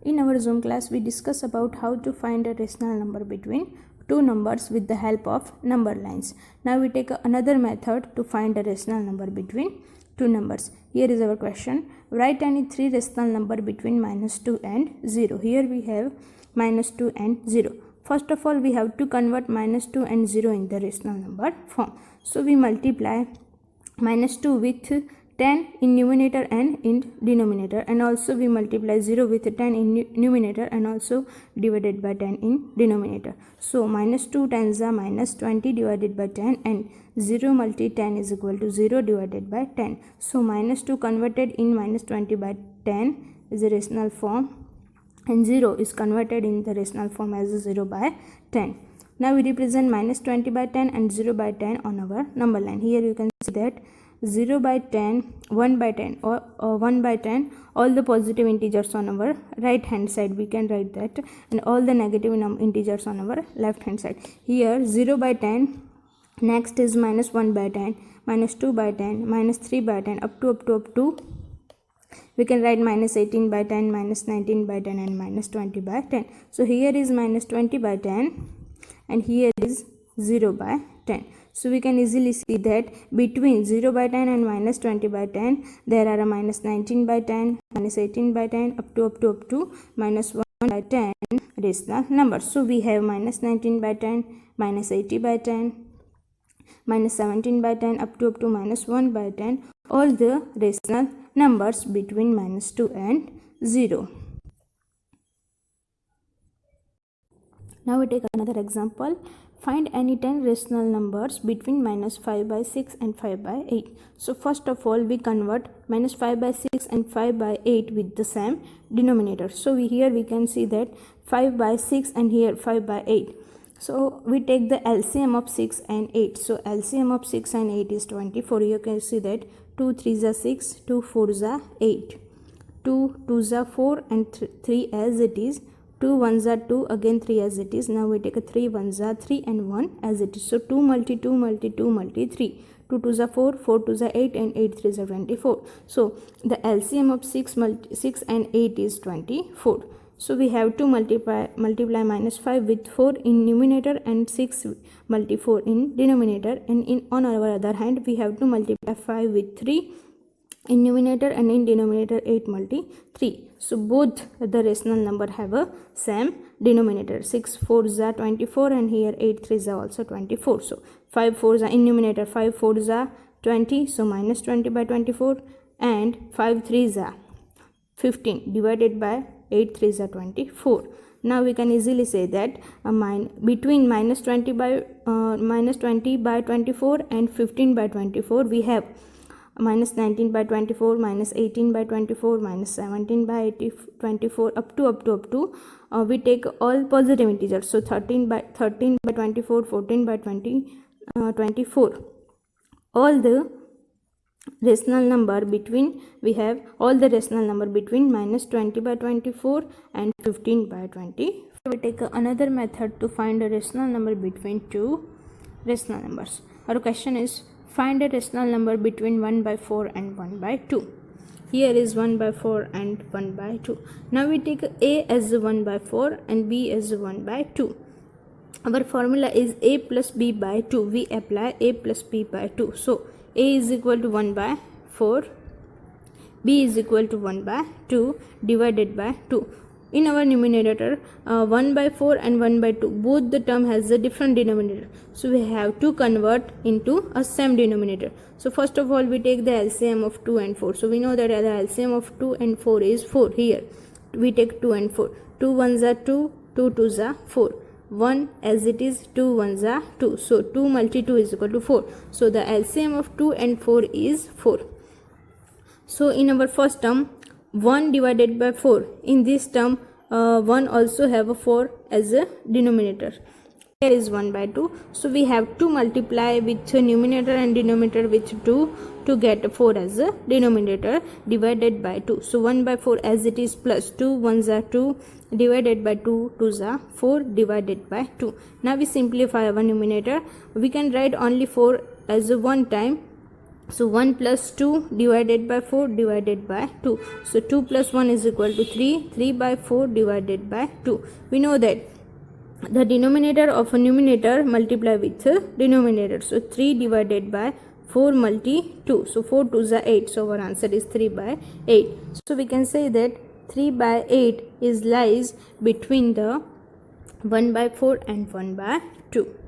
In our Zoom class, we discuss about how to find a rational number between two numbers with the help of number lines. Now we take another method to find a rational number between two numbers. Here is our question. Write any three rational number between -2 and 0. Here we have -2 and 0. First of all, we have to convert -2 and 0 in the rational number form. So we multiply -2 with 10 in numerator and in denominator, and also we multiply 0 with 10 in numerator and also divided by 10 in denominator. So -2 times are -20 divided by 10, and 0 multi 10 is equal to 0 divided by 10. So -2 converted in -20 by 10 is a rational form, and 0 is converted in the rational form as 0 by 10. Now we represent -20 by 10 and 0 by 10 on our number line. Here you can see that 0 by 10, 1 by 10 or 1 by 10, all the positive integers on our right hand side, we can write that, and all the negative integers on our left hand side. Here 0 by 10, next is -1 by 10, -2 by 10, -3 by 10, up to we can write -18 by 10, -19 by 10, and -20 by 10. So here is -20 by 10 and here is 0 by 10. So we can easily see that between 0 by 10 and -20 by 10 there are a -19 by 10, -18 by 10, up to -1 by 10 rational numbers. So we have -19 by 10, -80 by 10, -17 by 10, up to -1 by 10, all the rational numbers between -2 and 0. Now we take another example. Find any 10 rational numbers between -5 by 6 and 5 by 8. So first of all, we convert -5 by 6 and 5 by 8 with the same denominator. So here we can see that 5 by 6 and here 5 by 8. So we take the LCM of 6 and 8. So LCM of 6 and 8 is 24. You can see that 2 3s are 6, 2 4s are 8, 2 2s are 4, and 3 as it is. 2 1s are 2, again 3 as it is. Now we take a 3 1s are 3 and 1 as it is. So 2 multi 2 multi 2 multi 3. 2 2s are 4, 4 2s are 8, and 8 3s are 24. So the LCM of 6 and 8 is 24. So we have to multiply -5 with 4 in numerator and 6 multi 4 in denominator, and on our other hand we have to multiply 5 with 3 in numerator and in denominator 8 multi 3. So both the rational number have a same denominator. 6 4s are 24 and here 8 3s are also 24. So 5 4s are in numerator, 5 4s are 20, so -20 by 24, and 5 3s are 15 divided by 8 3s are 24. Now we can easily say that between -20 by 24 and 15 by 24 we have -19 by 24, -18 by 24, -17 by 24, up to we take all positive integers. So 13 by 24, 14 by 24, all the rational number between, we have all the rational number between -20 by 24 and 15 by 20. We take another method to find a rational number between two rational numbers. Our question is, find a rational number between 1 by 4 and 1 by 2. Here is 1 by 4 and 1 by 2. Now we take A as 1 by 4 and B as 1 by 2. Our formula is A plus B by 2. We apply A plus B by 2. So A is equal to 1 by 4, B is equal to 1 by 2 divided by 2. In our numerator, 1 by 4 and 1 by 2, both the term has a different denominator. So we have to convert into a same denominator. So first of all, we take the LCM of 2 and 4. So we know that the LCM of 2 and 4 is 4. Here we take 2 and 4. 2 1s are 2, 2 2s are 4. 1 as it is, 2 1s are 2. So 2 multi 2 is equal to 4. So the LCM of 2 and 4 is 4. So in our first term, 1 divided by 4, in this term 1 also have a 4 as a denominator. Here is 1 by 2. So we have to multiply with numerator and denominator with 2 to get 4 as a denominator, divided by 2. So 1 by 4 as it is, plus 2 1s are 2 divided by 2 2s are 4 divided by 2. Now we simplify our numerator. We can write only 4 as a one time So 1 plus 2 divided by 4 divided by 2. So 2 plus 1 is equal to 3. 3 by 4 divided by 2. We know that the denominator of a numerator multiply with a denominator. So 3 divided by 4 multi 2. So 4 2s are 8. So our answer is 3 by 8. So we can say that 3 by 8 is lies between the 1 by 4 and 1 by 2.